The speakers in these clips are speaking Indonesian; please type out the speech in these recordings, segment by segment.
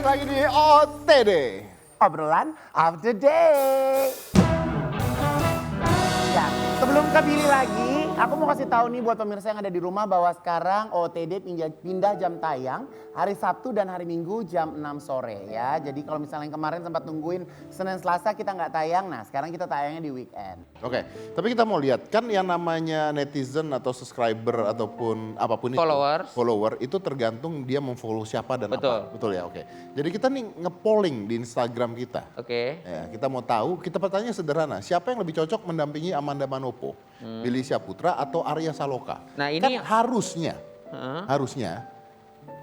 lagi di OTD. Obrolan of the day. Ya, sebelum ke Billy lagi, aku mau kasih tahu nih buat pemirsa yang ada di rumah bahwa sekarang OTD pindah jam tayang hari Sabtu dan hari Minggu jam 6 sore ya. Jadi kalau misalnya yang kemarin sempat nungguin Senin Selasa kita nggak tayang, nah sekarang kita tayangnya di weekend. Oke, tapi kita mau lihat kan yang namanya netizen atau subscriber ataupun apapun follower itu tergantung dia memfollow siapa dan apa. Betul ya, oke. Jadi kita nih nge-polling di Instagram kita. Oke. Ya, kita mau tahu, kita pertanyaan sederhana, siapa yang lebih cocok mendampingi Amanda Manopo? Billy Syahputra atau Arya Saloka? Nah, ini kan harusnya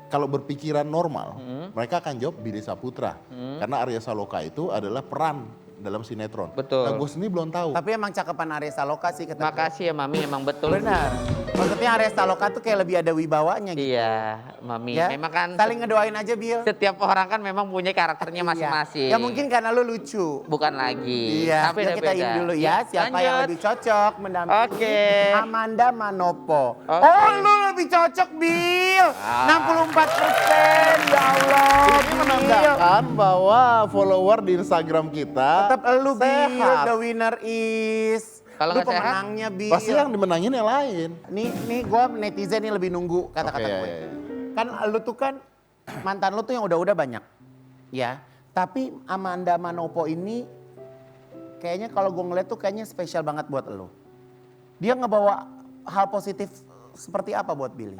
kalau berpikiran normal, mereka akan jawab Billy Syahputra. Karena Arya Saloka itu adalah peran dalam sinetron. Betul. Nah, gue sendiri belum tahu. Tapi emang cakepan Arya Saloka sih kata Makasih ya Mami, emang betul. Benar. Maksudnya Arya Saloka tuh kayak lebih ada wibawanya gitu. Iya, Mami. Ya? Memang kan saling ngedoain aja, Bil. setiap orang kan memang punya karakternya masing-masing. Ya mungkin karena lu lucu. Bukan lagi. Iya, Tapi kita ingin dulu ya siapa yang lebih cocok mendampingi Amanda Manopo. Oke. Oh, lu lebih cocok, Bil. 64%. Ya Allah. Ini menandakan bahwa follower di Instagram kita tetap lu, Bil. The winner is. Kalau lu nggak sehat, pemenangnya, Bil. Pasti yang dimenangin yang lain. Nih gue netizen nih lebih nunggu kata-kata Oke, gue. iya. Kan lu tuh kan mantan lu tuh yang udah-udah banyak. Ya. Tapi Amanda Manopo ini kayaknya kalau gue ngeliat tuh kayaknya spesial banget buat lu. Dia ngebawa hal positif seperti apa buat Billy?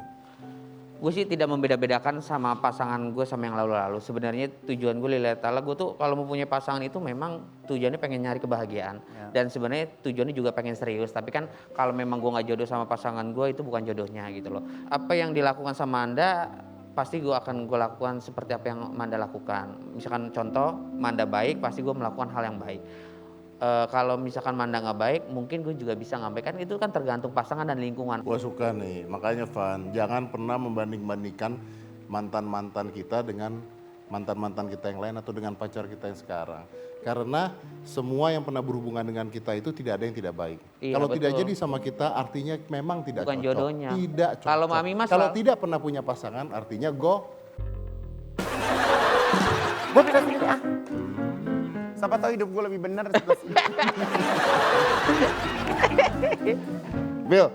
gue sih tidak membeda-bedakan sama pasangan gue sama yang lalu-lalu. Sebenarnya tujuan gue lillahi ta'ala, gue tuh kalau mau punya pasangan itu memang tujuannya pengen nyari kebahagiaan. Ya. Dan sebenarnya tujuannya juga pengen serius. Tapi kan kalau memang gue gak jodoh sama pasangan gue, itu bukan jodohnya gitu loh. Apa yang dilakukan sama Anda, pasti gue akan lakukan seperti apa yang Manda lakukan. Misalkan contoh, Manda baik, pasti gue melakukan hal yang baik. Kalau misalkan Manda nggak baik, mungkin gue juga bisa nggak baik. Kan itu kan tergantung pasangan dan lingkungan. Gue suka nih, makanya Van, jangan pernah membanding-bandingkan mantan-mantan kita dengan mantan-mantan kita yang lain atau dengan pacar kita yang sekarang. Karena semua yang pernah berhubungan dengan kita itu tidak ada yang tidak baik. Iya, kalau betul. tidak jadi sama kita, artinya memang tidak Bukan cocok. jodohnya. Tidak cocok. Kalau Mami Mas kalau tidak pernah punya pasangan, artinya Gue pindah sendiri ah. Siapa tahu hidup gue lebih benar. Bill,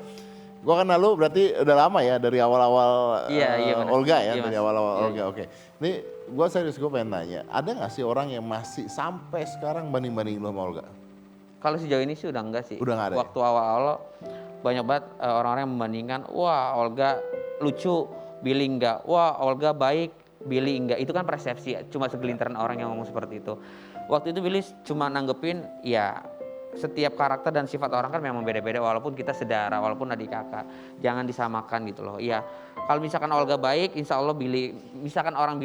gue kenal lu berarti udah lama ya dari awal-awal Iya, benar. Olga ya, Iya, dari Mas. awal-awal Iya, Olga. Oke. Nih gue serius, gue pengen nanya, ada gak sih orang yang masih sampai sekarang banding-banding lu sama Olga? Kalau sejauh ini sih udah enggak sih. Udah nggak ada ya? Waktu awal-awal banyak banget orang-orang yang membandingkan, wah Olga lucu, Billy enggak. Wah Olga baik, Billy enggak. Itu kan persepsi, cuma segelintiran orang yang ngomong seperti itu. Waktu itu Billy cuma nanggepin, ya setiap karakter dan sifat orang kan memang beda-beda walaupun kita saudara, walaupun adik kakak. Jangan disamakan gitu loh. Ya kalau misalkan Olga baik, insya Allah Billy, misalkan orang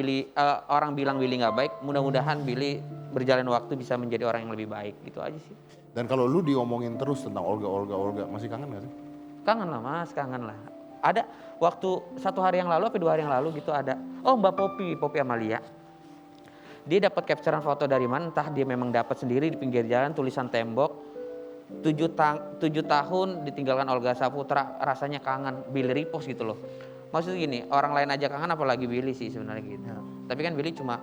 bilang Billy nggak baik, mudah-mudahan Billy berjalan waktu bisa menjadi orang yang lebih baik. Gitu aja sih. Dan kalau lu diomongin terus tentang Olga, masih kangen gak sih? Kangen lah Mas, kangen lah. Ada waktu 1 hari yang lalu, 2 hari yang lalu gitu ada. Oh Mbak Poppy Amalia. Dia dapat capturean foto dari mana, entah dia memang dapat sendiri di pinggir jalan, tulisan tembok. 7 tahun ditinggalkan Olga Syahputra, rasanya kangen. Billy repost gitu loh. Maksudnya gini, orang lain aja kangen apalagi Billy sih sebenarnya gitu. Tapi kan Billy cuma,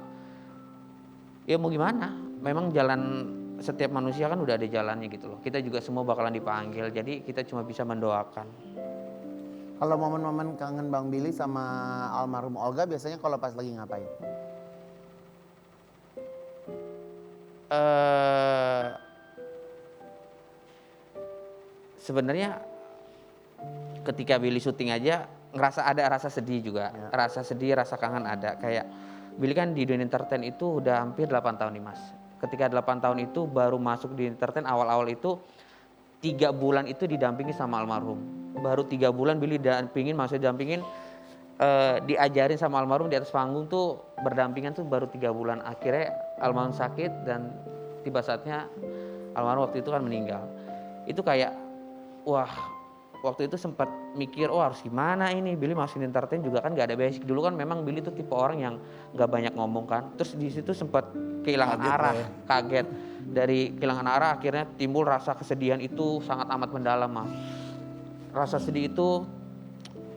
ya mau gimana, memang jalan setiap manusia kan udah ada jalannya gitu loh. Kita juga semua bakalan dipanggil, jadi kita cuma bisa mendoakan. Kalau momen-momen kangen Bang Billy sama almarhum Olga biasanya kalau pas lagi ngapain? Sebenarnya ketika Billy syuting aja ngerasa ada rasa sedih juga. Ya. Rasa sedih, rasa kangen ada. Kayak Billy kan di dunia entertain itu udah hampir 8 tahun nih Mas. Ketika 8 tahun itu baru masuk di entertain, awal-awal itu 3 bulan itu didampingi sama almarhum. Baru 3 bulan Billy didampingin diajarin sama almarhum di atas panggung tuh berdampingan tuh baru 3 bulan. Akhirnya almarhum sakit dan tiba saatnya almarhum waktu itu kan meninggal. Itu kayak wah, waktu itu sempat mikir, oh harus gimana ini, Billy masuk di entertain juga kan gak ada basic. Dulu kan memang Billy tuh tipe orang yang gak banyak ngomong kan. Terus di situ sempat kehilangan arah, kaget. Dari kehilangan arah akhirnya timbul rasa kesedihan itu sangat amat mendalam Mas. Rasa sedih itu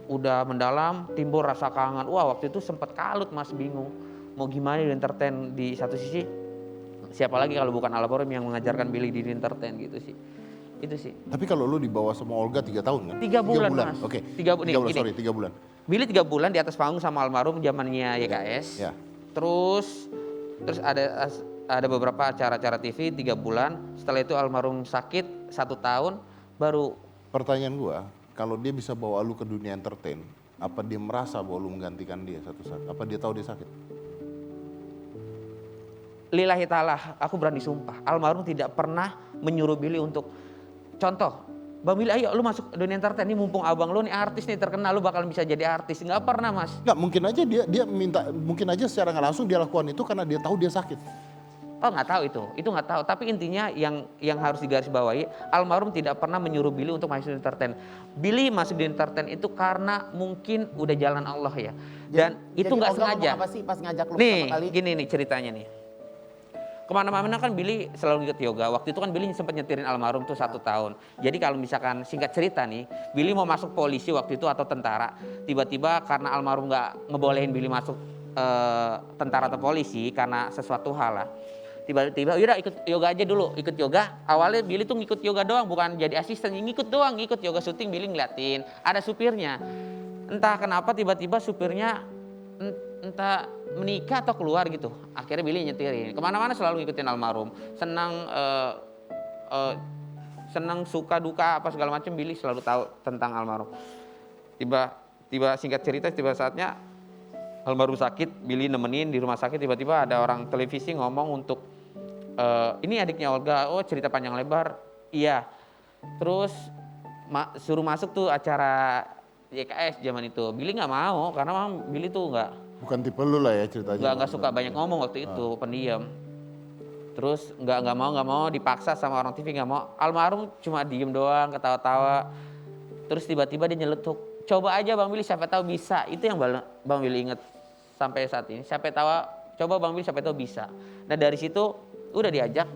udah mendalam, timbul rasa kangen. Wah waktu itu sempat kalut Mas, bingung. mau gimana di entertain di satu sisi. Siapa lagi kalau bukan almarhum yang mengajarkan Billy di entertain gitu sih. Itu sih. Tapi kalau lu dibawa sama Olga 3 tahun kan? 3 bulan, Mas. Oke. 3 bulan, gini. 3 bulan. Billy 3 bulan di atas panggung sama almarhum zamannya YKS. Ya. Terus ada beberapa acara-acara TV 3 bulan. Setelah itu almarhum sakit 1 tahun baru. Pertanyaan gua, kalau dia bisa bawa lu ke dunia entertain, apa dia merasa bahwa lu menggantikan dia satu saat? Apa dia tahu dia sakit? Lillahi ta'ala, aku berani sumpah. Almarhum tidak pernah menyuruh Billy untuk contoh. Bang Billy, ayo lu masuk dunia entertain, ini mumpung abang lu nih artis nih terkenal, lu bakal bisa jadi artis. Nggak pernah, Mas. Nggak, mungkin aja dia minta, mungkin aja secara nggak langsung dia lakukan itu karena dia tahu dia sakit. Oh nggak tahu itu nggak tahu. Tapi intinya yang harus digarisbawahi, almarhum tidak pernah menyuruh Billy untuk masuk di entertain. Billy masuk di entertain itu karena mungkin udah jalan Allah ya. Dan itu nggak sengaja. Apa sih pas ngajak lu Nih, pertama kali? gini nih ceritanya nih. Kemana-mana kan Billy selalu ikut yoga. Waktu itu kan Billy sempat nyetirin almarhum tuh 1 tahun. Jadi kalau misalkan singkat cerita nih, Billy mau masuk polisi waktu itu atau tentara. Tiba-tiba karena almarhum nggak ngebolehin Billy masuk tentara atau polisi karena sesuatu hal lah. Tiba-tiba udah ikut yoga aja dulu, ikut yoga. Awalnya Billy tuh ngikut yoga doang, bukan jadi asisten, ngikut doang, ngikut yoga syuting. Billy ngeliatin, ada supirnya. Entah kenapa tiba-tiba supirnya entah menikah atau keluar gitu. Akhirnya Billy nyetirin. Kemana-mana selalu ngikutin almarhum. Senang suka duka apa segala macam Billy selalu tahu tentang almarhum. Tiba singkat cerita tiba saatnya almarhum sakit, Billy nemenin di rumah sakit. Tiba-tiba ada orang televisi ngomong untuk ini adiknya Olga. Oh cerita panjang lebar. Iya. Terus suruh masuk tuh acara YKS zaman itu. Billy nggak mau karena memang Billy tuh Bukan tipe lu lah ya ceritanya. nggak suka banyak ngomong waktu itu, pendiam. Terus nggak mau dipaksa sama orang TV, nggak mau. Almarhum cuma diem doang, ketawa-tawa. Terus tiba-tiba dia nyeletuk, coba aja Bang Billy siapa tahu bisa. Itu yang Bang Billy inget sampai saat ini. Coba Bang Billy siapa tahu bisa. Nah dari situ udah diajak,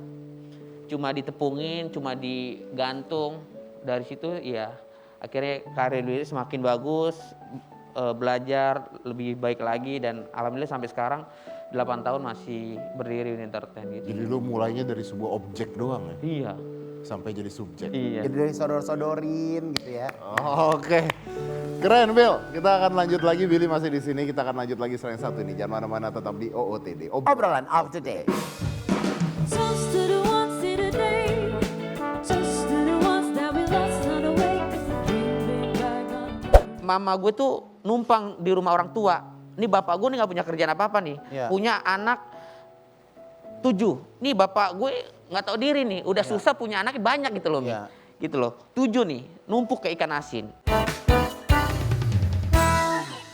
cuma ditepungin, cuma digantung. Dari situ ya akhirnya karir Billy semakin bagus. Belajar lebih baik lagi dan alhamdulillah sampai sekarang 8 tahun masih berdiri di entertain gitu. Jadi lu mulainya dari sebuah objek doang ya? Iya. Sampai jadi subjek. Iya. Jadi dari sodor-sodorin gitu ya. Oke. Keren Bill. Kita akan lanjut lagi, Billy masih di sini. Kita akan lanjut lagi selain satu ini. Jangan mana-mana, tetap di OOTD. Obrolan of the day. Toast to the ones here today. Toast to the ones that we lost on the way. 'Cause the dream big back on. Mama gue tuh numpang di rumah orang tua. Ini bapak gue nih nggak punya kerjaan apa-apa nih. Iya. Punya anak 7. Nih bapak gue nggak tahu diri nih. Udah susah punya anak banyak gitu loh. Mi. Iya. Gitu loh. 7 nih numpuk kayak ikan asin.